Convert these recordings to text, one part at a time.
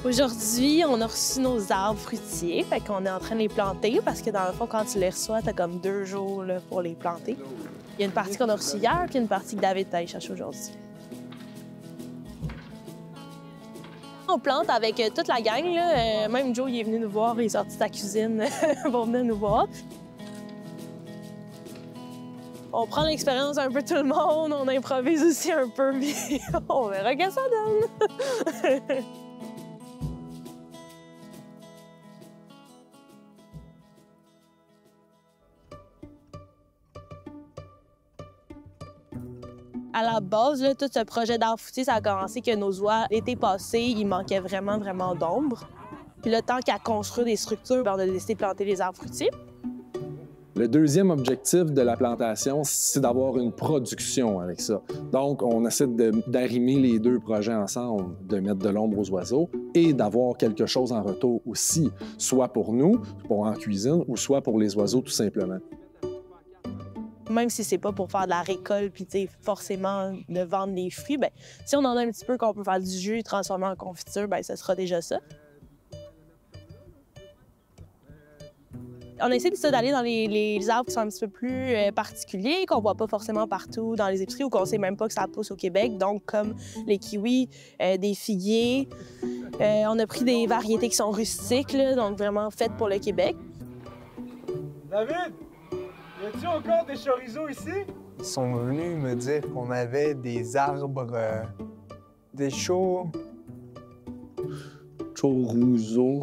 Aujourd'hui, on a reçu nos arbres fruitiers, fait qu'on est en train de les planter parce que dans le fond, quand tu les reçois, t'as comme 2 jours là, pour les planter. Il y a une partie qu'on a reçue hier, puis une partie que David est allé chercher aujourd'hui. On plante avec toute la gang, là. Même Joe, il est venu nous voir, il est sorti de sa cuisine pour venir nous voir. On prend l'expérience un peu tout le monde, on improvise aussi un peu, puis on verra que ça donne. À la base, là, tout ce projet d'arbre fruitier, ça a commencé que nos oies, l'été passé, il manquait vraiment d'ombre. Puis là, tant qu'à construire des structures, ben, on a décidé de planter les arbres fruitiers. Le deuxième objectif de la plantation, c'est d'avoir une production avec ça. Donc, on essaie d'arrimer les deux projets ensemble, de mettre de l'ombre aux oiseaux et d'avoir quelque chose en retour aussi, soit pour nous, pour en cuisine, ou soit pour les oiseaux tout simplement. Même si c'est pas pour faire de la récolte puis forcément de vendre les fruits, ben si on en a un petit peu qu'on peut faire du jus transformé en confiture, ben ce sera déjà ça. On essaie d'aller dans les arbres qui sont un petit peu plus particuliers, qu'on voit pas forcément partout dans les épiceries ou qu'on sait même pas que ça pousse au Québec, donc comme les kiwis, des figuiers. On a pris des variétés qui sont rustiques, là, donc vraiment faites pour le Québec. David! Y a-t-il encore des chorizo ici? Ils sont venus me dire qu'on avait des arbres, des Chorizo.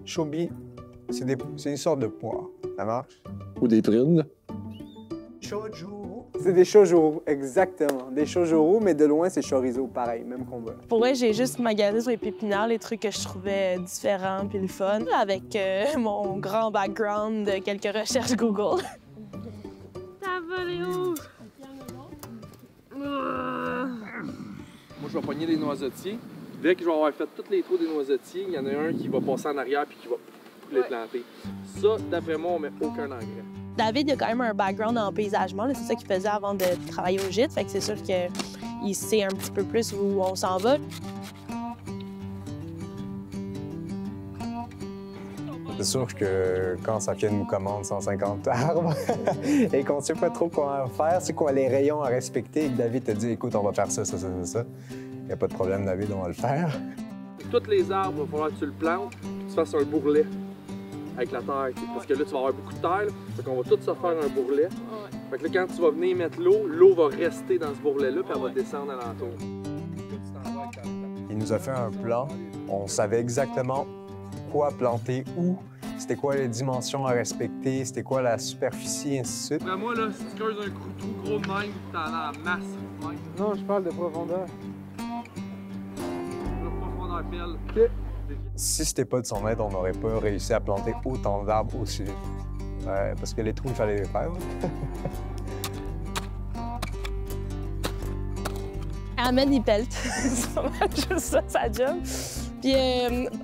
Chobi. C'est une sorte de poire. Ça marche? Ou des prunes. Chojuru. C'est des chojuru, exactement. Des chojuru, mais de loin, c'est chorizo, pareil, même combat. Pour vrai, j'ai juste magasiné sur les pépinières les trucs que je trouvais différents puis le fun, avec mon grand background de quelques recherches Google. Ça va, Léo? Moi, je vais pogner les noisetiers. Dès que je vais avoir fait tous les trous des noisetiers, il y en a un qui va passer en arrière puis qui va les planter. Ça, d'après moi, on met aucun engrais. David, il a quand même un background en paysagement. C'est ça qu'il faisait avant de travailler au gîte. Fait que c'est sûr qu'il sait un petit peu plus où on s'en va. C'est sûr que quand Safia nous commande 150 arbres et qu'on ne sait pas trop quoi en faire, c'est quoi les rayons à respecter et que David te dit « Écoute, on va faire ça, ça, ça, ça. » Il n'y a pas de problème, David, on va le faire. Tous les arbres, il va falloir que tu le plantes et que tu fasses un bourrelet avec la terre. Parce que là, tu vas avoir beaucoup de terre. Fait qu'on va tout se faire un bourrelet. Fait que là, quand tu vas venir mettre l'eau va rester dans ce bourrelet-là puis elle va descendre alentour. Il nous a fait un plan. On savait exactement quoi planter où, c'était quoi les dimensions à respecter, c'était quoi la superficie, et ainsi de suite. Après moi, là, si tu creuses un trou gros de même, t'en as en masse. Non, je parle de profondeur. Profondeur pile. OK. Si c'était pas de son aide, on n'aurait pas réussi à planter autant d'arbres aussi vite. Parce que les trous, il fallait les faire. Ahmed, il pète. C'est pas mal juste ça, sa job. Puis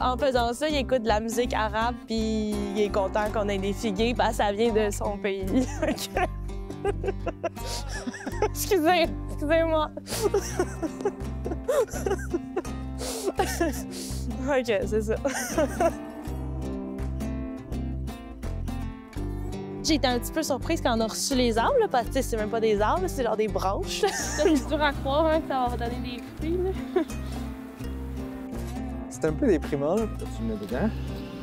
en faisant ça, il écoute de la musique arabe, puis il est content qu'on ait des figuiers, parce que ça vient de son pays. Excusez-moi. OK, c'est ça. J'ai été un petit peu surprise quand on a reçu les arbres, là, parce que c'est même pas des arbres, c'est genre des branches. C'est dur à croire hein, que ça va donner des fruits. Là. C'est un peu déprimant. Là. Tu le mets dedans?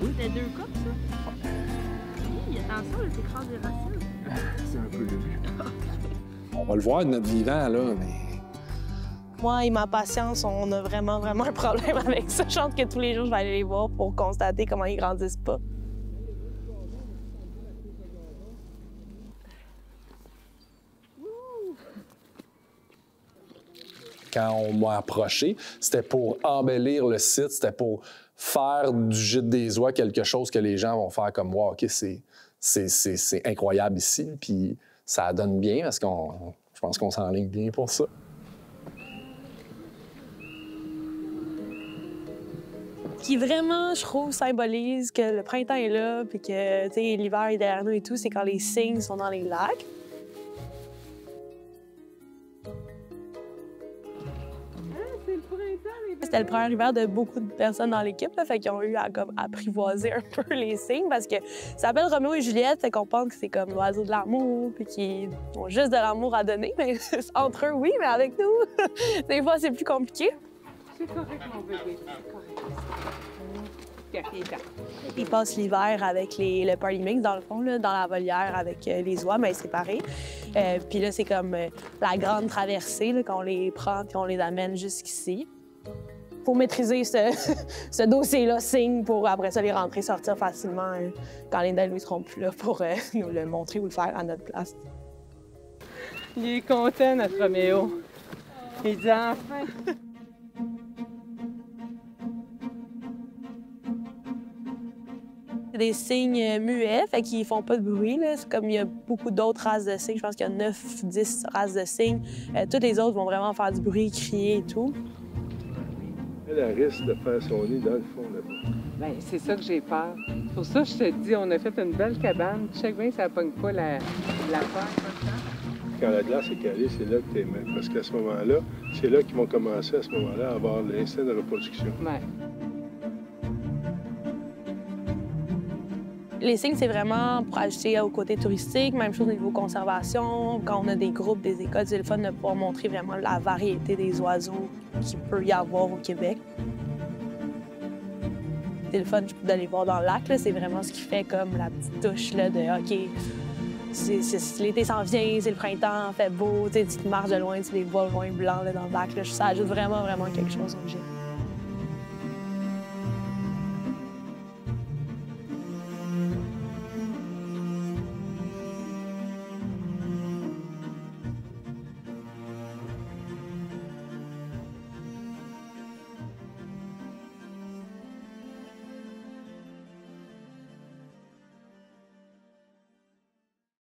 C'était 2 copes, ça. Oui, attention, là, t'écrases des racines. C'est un peu le but. On va le voir de notre vivant, là, mais... Moi et ma patience, on a vraiment un problème avec ça. Je pense que tous les jours, je vais aller les voir pour constater comment ils grandissent pas. Quand on m'a approché, c'était pour embellir le site, c'était pour faire du gîte des oies quelque chose que les gens vont faire comme « Wow, OK, c'est incroyable ici. » Puis ça donne bien parce qu'on, je pense qu'on s'enligne bien pour ça. Qui vraiment, je trouve, symbolise que le printemps est là, puis que l'hiver est derrière nous et tout, c'est quand les cygnes sont dans les lacs. c'était le premier hiver de beaucoup de personnes dans l'équipe, là, fait qu'ils ont eu à comme, apprivoiser un peu les cygnes parce que ça s'appelle Roméo et Juliette, fait qu'on pense que c'est comme l'oiseau de l'amour, puis qu'ils ont juste de l'amour à donner. Mais entre eux, oui, mais avec nous, des fois, c'est plus compliqué. C'est correct, mon bébé, c'est correct. Ils passent l'hiver avec le party mix, dans le fond, là, dans la volière avec les oies, mais séparés. Puis là, c'est comme la grande traversée, là, qu'on les prend et on les amène jusqu'ici. Faut maîtriser ce dossier-là, cygne, pour après ça les rentrer, sortir facilement quand les Dalles ne seront plus là pour nous le montrer ou le faire à notre place. Il est content, notre Roméo. Il dit enfin. C'est des cygnes muets, fait qu'ils font pas de bruit, là. C'est comme il y a beaucoup d'autres races de cygnes. Je pense qu'il y a 9-10 races de cygnes. Toutes les autres vont vraiment faire du bruit, crier et tout. Elle risque de faire son nid dans le fond, là-bas. Bien, c'est ça que j'ai peur. Pour ça, je te dis, on a fait une belle cabane. Check bien, ça pogne pas la terre. Quand la glace est calée, c'est là que tu es mis. Parce qu'à ce moment-là, c'est là qu'ils vont commencer à ce moment-là à avoir l'instinct de reproduction. Ouais. Les cygnes, c'est vraiment pour ajouter au côté touristique, même chose au niveau conservation. Quand on a des groupes, des écoles, c'est le fun de pouvoir montrer vraiment la variété des oiseaux qu'il peut y avoir au Québec. C'est le fun d'aller voir dans le lac, c'est vraiment ce qui fait comme la petite touche là, de OK, l'été s'en vient, c'est le printemps, fait beau, tu marches de loin, tu les vois loin blancs là, dans le lac. Là, ça ajoute vraiment, vraiment quelque chose au gîte.